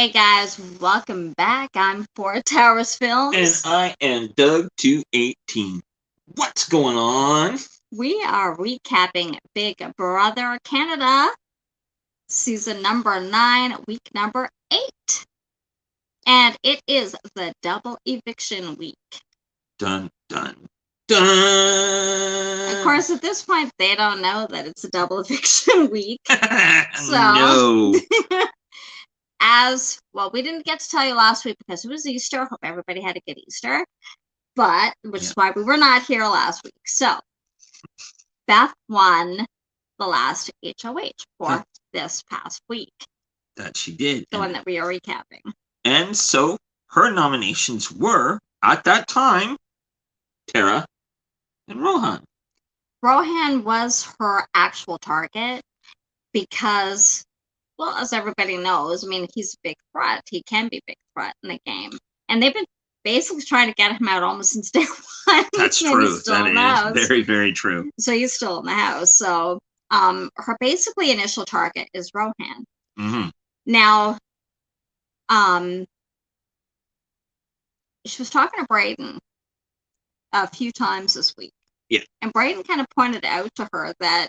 Hey guys, welcome back. I'm Four Towers And Films. I am Doug218. What's going on? We are recapping Big Brother Canada, season number 9, week number 8. And it is the double eviction week. Dun, dun, dun. Of course, at this point, they don't know that it's a double eviction week. No. As well, we didn't get to tell you last week because it was Easter. Hope everybody had a good Easter. But, which is why we were not here last week. So, Beth won the last HOH for this past week. That she did. The one that we are recapping. And so her nominations were, at that time, Tara and Rohan. Rohan was her actual target because, well, as everybody knows, I mean, he's a big threat. He can be a big threat in the game. And they've been basically trying to get him out almost since day one. That's true. That is very, very true. So he's still in the house. So her basically initial target is Rohan. Mm-hmm. Now, she was talking to Brayden a few times this week. Yeah. And Brayden kind of pointed out to her that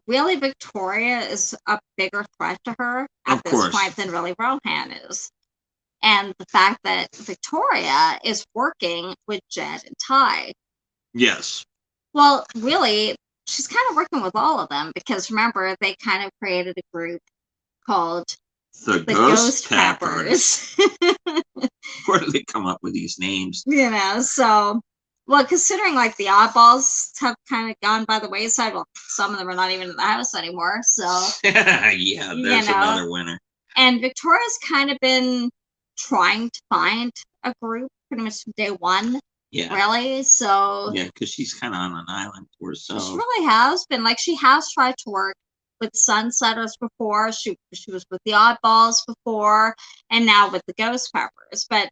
really Victoria is a bigger threat to her at this point than really Rohan is. And the fact that Victoria is working with Jed and Ty. Yes. Well, really, she's kind of working with all of them because remember, they kind of created a group called the Ghost Peppers. Where do they come up with these names? You know, so, well, considering like the oddballs have kind of gone by the wayside, well, some of them are not even in the house anymore, so. Yeah, there's another winner. And Victoria's kind of been trying to find a group pretty much from day one. Yeah. Really? So. Yeah, because she's kind of on an island to herself. She really has been. Like, she has tried to work with Sunsetters before. She was with the Oddballs before, and now with the Ghost Peppers. But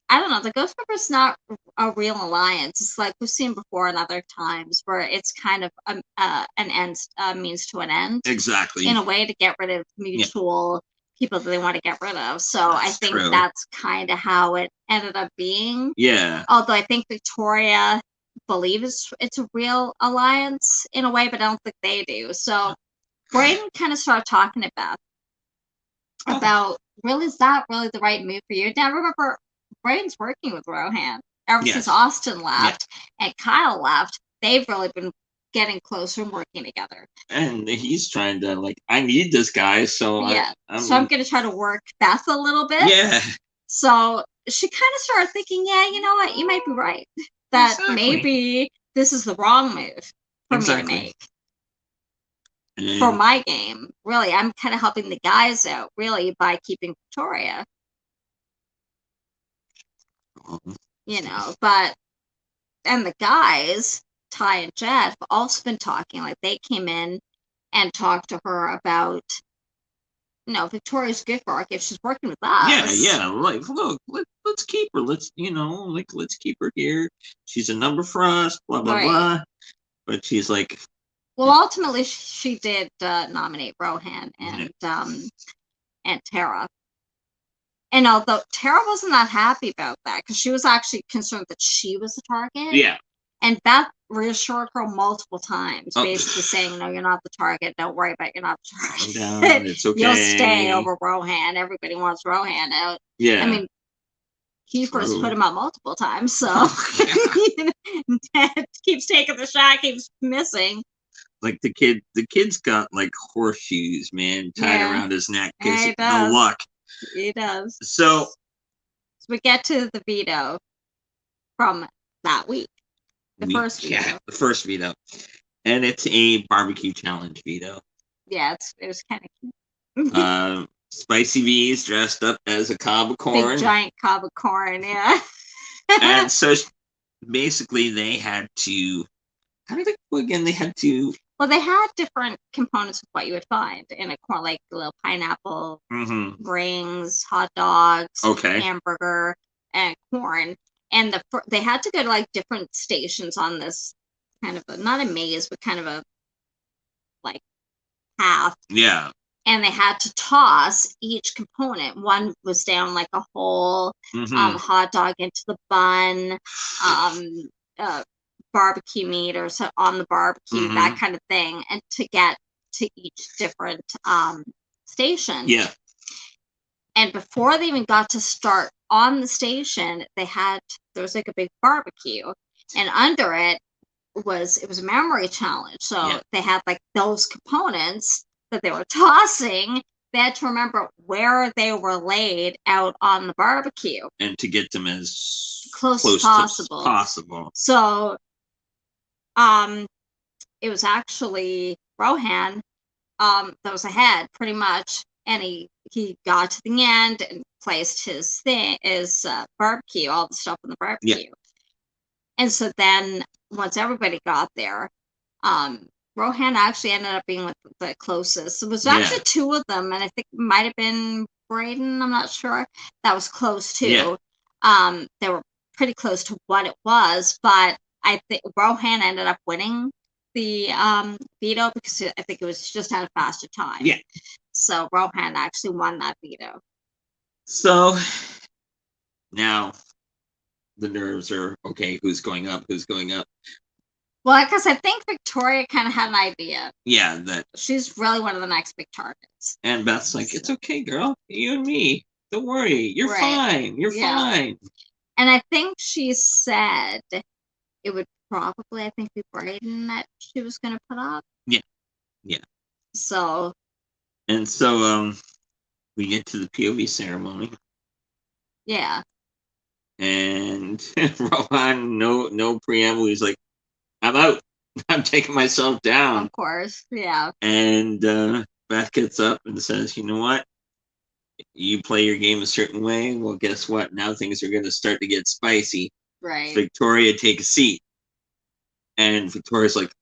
I don't know. The Ghost Peppers not a real alliance. It's like we've seen before in other times where it's kind of an end means to an end. Exactly. In a way to get rid of mutual people that they want to get rid of. So I think that's kind of how it ended up being. Yeah. Although I think Victoria believes it's a real alliance in a way, but I don't think they do. So Brayden kind of started talking to Beth about, really, is that really the right move for you? Now, remember, Brayden's working with Rohan ever since Austin left and Kyle left. They've really been getting closer and working together. And he's trying to, like, I need this guy, so so I'm going to try to work Beth a little bit. Yeah. So she kind of started thinking, yeah, you know what, you might be right. That maybe this is the wrong move for me to make. For my game, really, I'm kind of helping the guys out, really, by keeping Victoria. You know, but, and the guys, Ty and Jed, have also been talking. Like, they came in and talked to her about, you know, Victoria's good for her if she's working with us. Yeah, like, look, let's keep her. Let's keep her here. She's a number for us, blah, blah, blah. But she's like... Well, ultimately, she did nominate Rohan and Tara. And although Tara wasn't that happy about that, because she was actually concerned that she was the target. Yeah. And Beth reassured her multiple times, basically saying, no, you're not the target. Don't worry about it. You're not the target. Calm down. It's okay. You'll stay over Rohan. Everybody wants Rohan out. Yeah. I mean, Kiefer's put him out multiple times, so keeps taking the shot, keeps missing. Like the kid's got like horseshoes, man, tied around his neck. Gives no luck. He does. So we get to the veto from that week. The first veto. Yeah, the first veto. And it's a barbecue challenge veto. Yeah, it was kind of cute. Spicy V's dressed up as a cob of corn. Big giant cob of corn, yeah. And so basically they had to, how did they go again? They had to... Well, they had different components of what you would find in a corn, like a little pineapple, rings, hot dogs, hamburger, and corn. And they had to go to like different stations on this kind of not a maze, but kind of a like path. Yeah. and they had to toss each component. One was down like a whole hot dog into the bun, barbecue meat or so on the barbecue, that kind of thing, and to get to each different station. Yeah. And before they even got to start on the station, there was like a big barbecue, and under it was a memory challenge. So they had like those components that they were tossing. They had to remember where they were laid out on the barbecue and to get them as close as possible. So it was actually Rohan that was ahead pretty much, and he got to the end and placed his barbecue, all the stuff on the barbecue. Yeah. And so then once everybody got there, Rohan actually ended up being with the closest. It was actually two of them, and I think it might have been Braden, I'm not sure, that was close too. Yeah. They were pretty close to what it was, but I think Rohan ended up winning the veto because I think it was just at a faster time. Yeah. So Rohan actually won that veto. So now the nerves are okay. Who's going up? Who's going up? Well, because I think Victoria kind of had an idea. Yeah, that she's really one of the next big targets. And Beth's like, it's okay, girl. You and me. Don't worry. You're fine. You're fine. And I think she said it would probably, I think, be Braden that she was going to put up. Yeah. Yeah. So. And so we get to the POV ceremony. Yeah. And Rohan, no preamble. He's like, I'm out. I'm taking myself down. Of course. Yeah. And Beth gets up and says, you know what? You play your game a certain way. Well, guess what? Now things are going to start to get spicy. Right. Victoria, take a seat. And Victoria's like,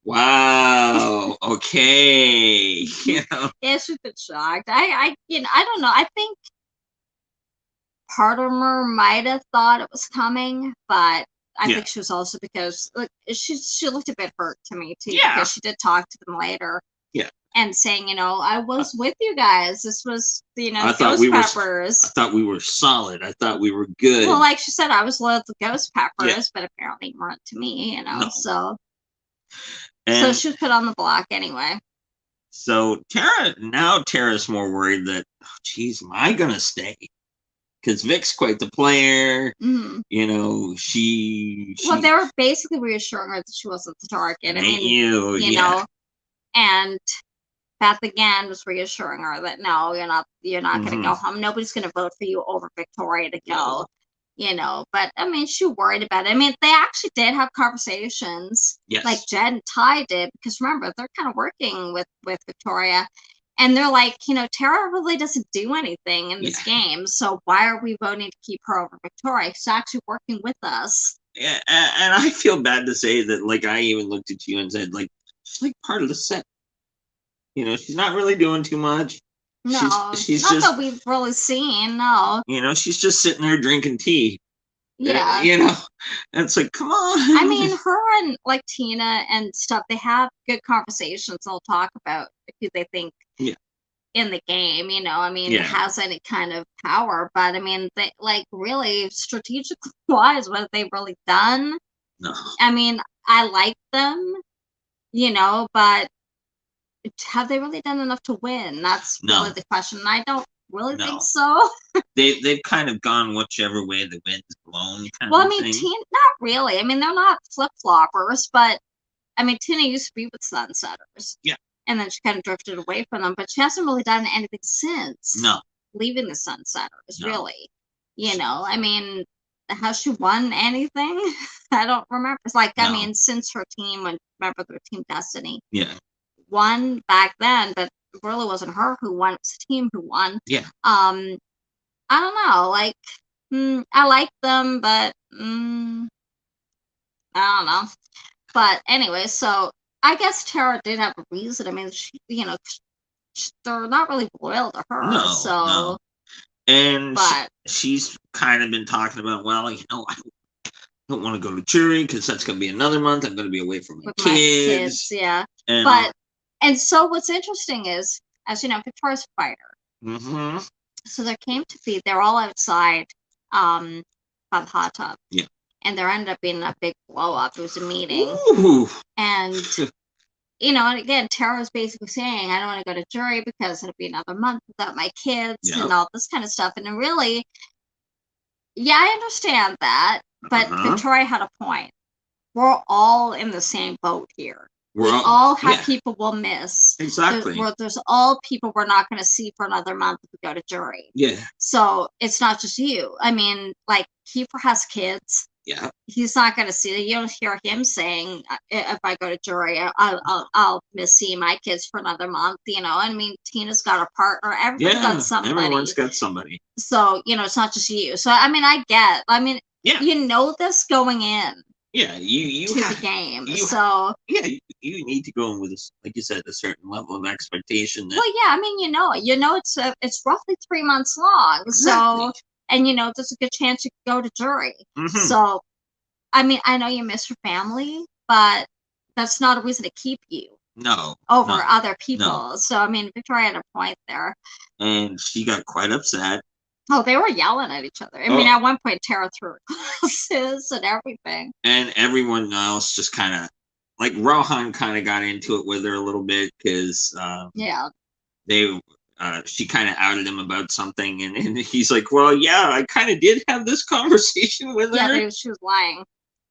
wow, okay. You know? Yeah, she's been shocked. I don't know. I think part of her might have thought it was coming, but I think she was also because she looked a bit hurt to me too, because she did talk to them later. Yeah. And saying, I was with you guys. This was, I thought Peppers. I thought we were solid. I thought we were good. Well, like she said, I was loyal to Ghost Peppers, but apparently you weren't to me, No. So she was put on the block anyway. So Tara's more worried that, geez, am I going to stay? Because Vic's quite the player. Mm-hmm. She. Well, they were basically reassuring her that she wasn't the target. I mean, you know, and Beth again was reassuring her that no, you're not going to go home. Nobody's going to vote for you over Victoria to go. But I mean, she worried about it. I mean, they actually did have conversations, like Jed and Ty did, because remember, they're kind of working with Victoria. And they're like, Tara really doesn't do anything in this game, so why are we voting to keep her over Victoria? She's actually working with us. Yeah, and I feel bad to say that, like, I even looked at you and said, like, she's like part of the set. She's not really doing too much. No, she's not just, that we've really seen, no. She's just sitting there drinking tea. Yeah. And it's like, come on. I mean, her and, like, Tina and stuff, they have good conversations. They'll talk about who they think in the game, I mean, has any kind of power. But, I mean, they, like, really, strategic-wise, what have they really done? No. I mean, I like them, but have they really done enough to win? That's really the question. And I don't really think so. They've kind of gone whichever way the wind's blown. Well, I mean, Tina, not really. I mean, they're not flip-floppers, but I mean, Tina used to be with Sunsetters. Yeah. And then she kind of drifted away from them, but she hasn't really done anything since. No. Leaving the Sunsetters, really. I mean, has she won anything? I don't remember. It's like, I mean, since her team, remember their Team Destiny. Yeah. Won back then, but it really wasn't her who won. It was the team who won. Yeah. I don't know. Like, I like them, but I don't know. But anyway, so I guess Tara did have a reason. I mean, they're not really loyal to her. No. And she's kind of been talking about, well, I don't want to go to jury because that's going to be another month. I'm going to be away from my kids. Yeah. And so what's interesting is, as you know, Victoria's a fighter. Mm-hmm. So there came to be, they're all outside by the hot tub. Yeah. And there ended up being a big blow up. It was a meeting. Ooh. And, you know, and again, Tara was basically saying, I don't want to go to jury because it'll be another month without my kids Yep. and all this kind of stuff. And then really, yeah, I understand that. But Victoria had a point. We're all in the same boat here. We all have people we'll miss. Exactly. There's all people we're not going to see for another month if we go to jury. Yeah. So it's not just you. I mean, like, Kiefer has kids. Yeah. He's not going to see it. You don't hear him saying, if I go to jury, I'll miss seeing my kids for another month. You know, I mean, Tina's got a partner. Everybody's got somebody. Everyone's got somebody. So, you know, it's not just you. So, I mean, you know this going in. Yeah, you to the game. So you need to go in with, like you said, a certain level of expectation. Well, yeah, I mean, you know, it's roughly 3 months long. Exactly. So, and you know, there's a good chance you could go to jury. Mm-hmm. So, I mean, I know you miss your family, but that's not a reason to keep you. No. Over other people. No. So, I mean, Victoria had a point there. And she got quite upset. Oh, they were yelling at each other. I mean, at one point, Tara threw her glasses and everything. And everyone else just kind of, like, Rohan kind of got into it with her a little bit because she kind of outed him about something, and he's like, well, yeah, I kind of did have this conversation with her. Yeah, she was lying.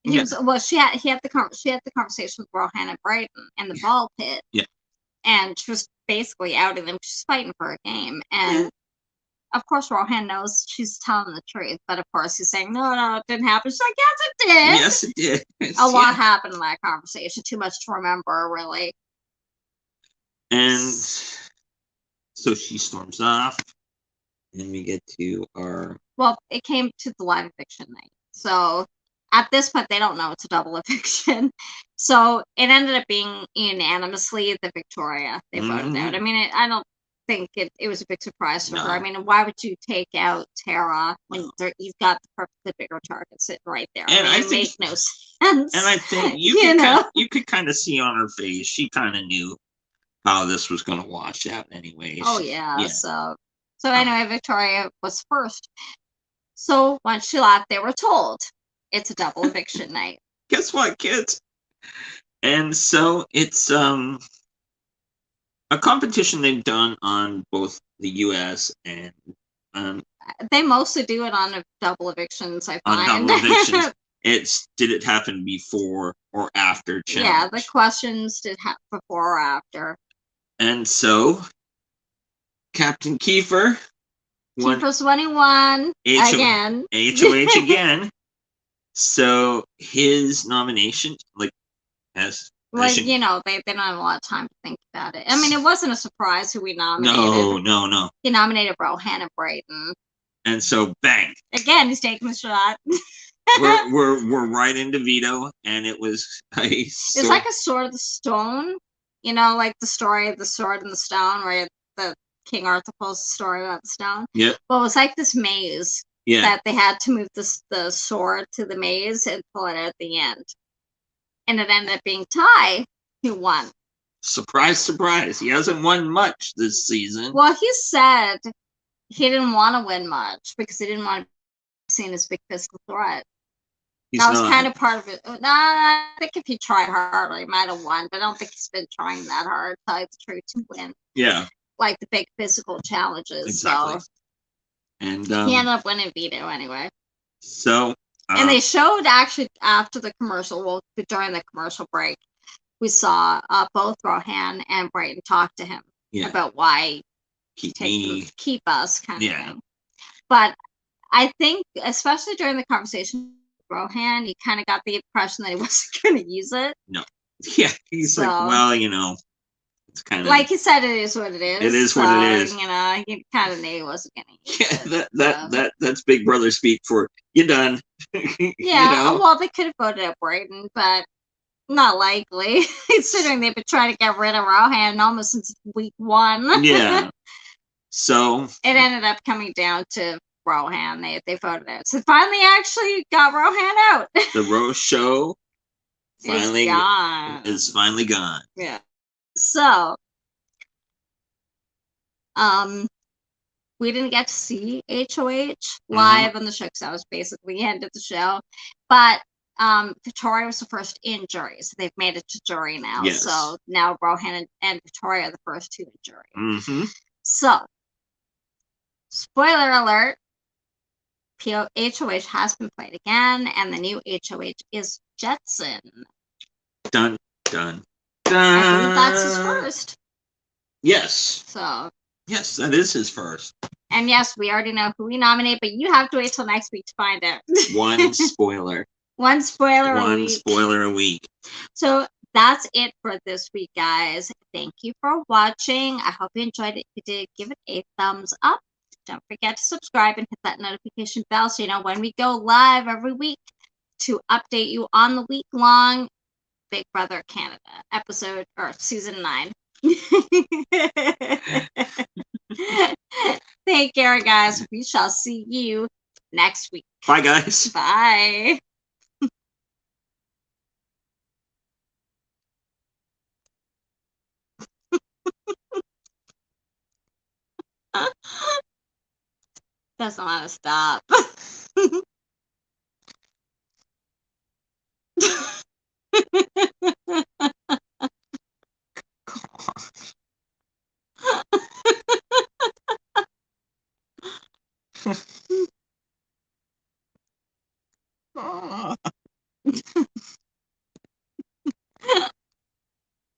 He had the conversation with Rohan and Brighton in the ball pit. Yeah. And she was basically outing them. She's fighting for a game. And of course, Rohan knows she's telling the truth, but of course he's saying, no, it didn't happen. She's like, yes, it did. Yes, it did. A lot happened in that conversation. Too much to remember, really. And so she storms off, and we get to our... Well, it came to the live eviction night. So at this point, they don't know it's a double eviction. So it ended up being unanimously the Victoria they voted out. I mean, I don't think it was a big surprise for her. I mean, why would you take out Tara when you've got the bigger target sitting right there? And I mean, it makes no sense. And I think you could kind of see on her face, she kind of knew how this was going to wash out anyway. Oh, yeah. So anyway, Victoria was first. So once she left, they were told it's a double eviction night. Guess what, kids? And so it's a competition they've done on both the U.S. and they mostly do it on double evictions. I find. On double evictions. Did it happen before or after challenge? Yeah, the questions did happen before or after. And so, Captain Kiefer. Kiefer's 21 again. HOH again. So his nomination, you know, they don't have a lot of time to think about it. I mean, it wasn't a surprise who we nominated. No. He nominated Rohan and Brighton. And so, bang. Again, he's taking the shot. we're right into veto, and it was it's like a Sword of the Stone. You know, like the story of the Sword and the Stone, where the King Arthur pulls the story about the stone. Yeah. Well, it was like this maze that they had to move the sword to the maze and pull it out at the end. And it ended up being Ty who won. Surprise, surprise. He hasn't won much this season. Well, he said he didn't want to win much because he didn't want to be seen as a big physical threat. That was kind of part of it. I think if he tried harder, he might have won, but I don't think he's been trying that hard, to tell you the truth, to win. Yeah. Like the big physical challenges. Exactly. So. And he ended up winning veto anyway. So. And they showed actually after the commercial, well, during the commercial break, we saw both Rohan and Brighton talk to him about why keep us kind of thing. But I think, especially during the conversation with Rohan, you kind of got the impression that he wasn't going to use it. No. Yeah, he's like, well, you know, it's kind of like he said, it is what it is. It is what it is. You know, he kind of knew he wasn't going to use it. That's Big Brother speak for you done. Yeah, you know? Well, they could have voted out Brighton, but not likely. Considering they've been trying to get rid of Rohan almost since week 1. Yeah. So it ended up coming down to Rohan. They voted out. So finally, actually got Rohan out. The Rose show finally is finally gone. Yeah. So We didn't get to see HOH live on the show because that was basically the end of the show. But Victoria was the first in jury, so they've made it to jury now. Yes. So now Rohan and Victoria are the first two in jury. Mm-hmm. So, spoiler alert, HOH has been played again, and the new HOH is Jetson. Dun, dun, dun. I believe that's his first. Yes. So. Yes, that is his first. And yes, we already know who we nominate, but you have to wait till next week to find out. One spoiler. One spoiler a week. One spoiler a week. So that's it for this week, guys. Thank you for watching. I hope you enjoyed it. If you did, give it a thumbs up. Don't forget to subscribe and hit that notification bell so you know when we go live every week to update you on the week-long Big Brother Canada episode or season 9. Take care, guys. We shall see you next week. Bye, guys. Bye. Doesn't want to stop.